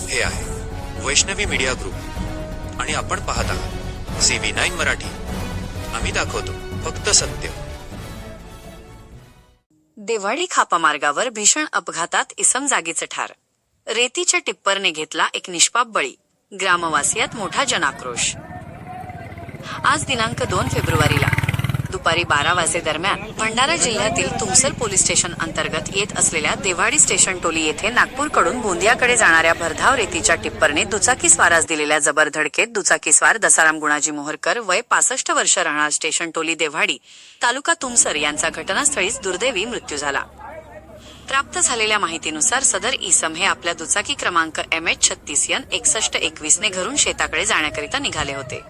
हे आहे Vaishnavi media group आणि आपण पाहत आहात CV9 मराठी. आम्ही दाखवतो फक्त सत्य. देव्हाडी खापा मार्गावर भीषण अपघातात इसम जागीच ठार. रेतीच्या टिप्परने घेतला एक निष्पाप बळी. ग्रामवासियात मोठा जनाक्रोश. आज दिनांक 2 फेब्रुवारीला दुपारी 12 वाजे दरम्यान भंडारा जिल्ह्यातील तुमसर पोलीस स्टेशन अंतर्गत येत असलेल्या देव्हाडी स्टेशन टोली येथे नागपूरकडून गोंदियाकडे जाणाऱ्या भरधाव रेतीच्या टिप्परने दुचाकी स्वारास दिलेल्या जबर धडकेत दुचाकीस्वार दसाराम गुणाजी मोहरकर वय 65 वर्ष राहणार स्टेशन टोली देव्हाडी तालुका तुमसर यांचा घटनास्थळीच दुर्दैवी मृत्यू झाला. प्राप्त झालेल्या माहितीनुसार सदर इसम हे आपल्या दुचाकी क्रमांक MH36N6121 ने घरून शेताकडे जाण्याकरिता निघाले होते.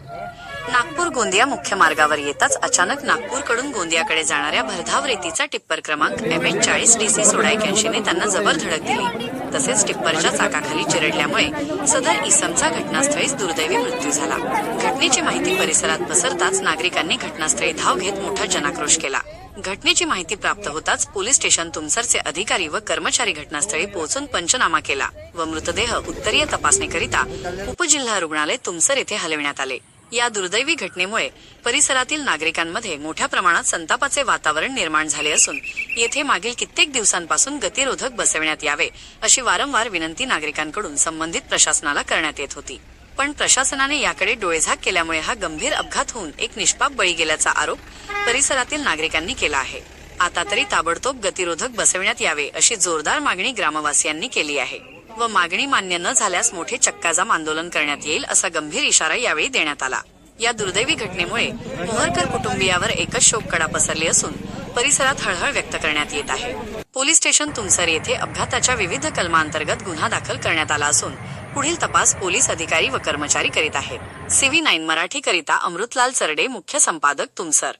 नागपूर गोंदिया मुख्य मार्गावर येताच अचानक नागपूरकडून गोंदियाकडे जाणाऱ्या भरधाव रेतीचा टिप्पर क्रमांक MH40DC1681 ने त्यांना जबर धडक दिली. तसेच टिप्परच्या चाकाखाली चिरडल्यामुळे सदर इसमचा घटनास्थळीच दुर्दैवी मृत्यू झाला. घटनेची माहिती परिसरात पसरताच नागरिकांनी घटनास्थळी धाव घेत मोठा जनाक्रोश केला. घटनेची माहिती प्राप्त होताच पोलीस स्टेशन तुमसरचे अधिकारी व कर्मचारी घटनास्थळी पोहोचून पंचनामा केला व मृतदेह उत्तरीय तपासणीकरिता उपजिल्हा रुग्णालय तुमसर येथे हलविण्यात आले. या दुर्दैवी घटनेमुळे परिसरातील नागरिकांमध्ये मोठ्या प्रमाणात संतापाचे वातावरण निर्माण झाले असून येथे मागील कित्येक दिवसांपासून गतिरोधक बसविण्यात यावे अशी वारंवार विनंती नागरिकांकडून संबंधित प्रशासनाला करण्यात येत होती. पण प्रशासनाने याकडे डोळेझाक केल्यामुळे हा गंभीर अपघात होऊन एक निष्पाप बळी गेल्याचा आरोप परिसरातील नागरिकांनी केला आहे. आता तरी ताबडतोब गतिरोधक बसविण्यात यावे अशी जोरदार मागणी ग्रामवासियांनी केली आहे व मागणी मान्य न झाल्यास मोठे चक्काजाम आंदोलन करण्यात येईल असा गंभीर इशारा यावेळी देण्यात आला. या दुर्दैवी घटनेमुळे मोहरकर कुटुंबियावर एकच शोककळा पसरली असून परिसरात हळहळ व्यक्त करण्यात येत आहे. पोलीस स्टेशन तुमसर येथे अपघाताच्या विविध कलमांतर्गत गुन्हा दाखल करण्यात आला असून पुढील तपास पोलीस अधिकारी व कर्मचारी करीत आहेत. CV9 मराठी करिता अमृतलाल चरडे, मुख्य संपादक, तुमसर.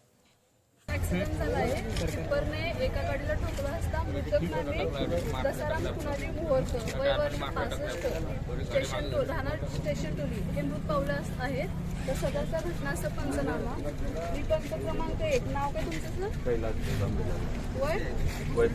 एका गाडीला ठोकला असता मृतक नावे दसाराम गुणाजी मोहरकर वय 65 राहणार स्टेशन टोली हे मृत पावले आहेत. तर सदरच्या घटनाचा पंचनामा निकंत क्रमांक 1 नाव काय तुमचं सर? वय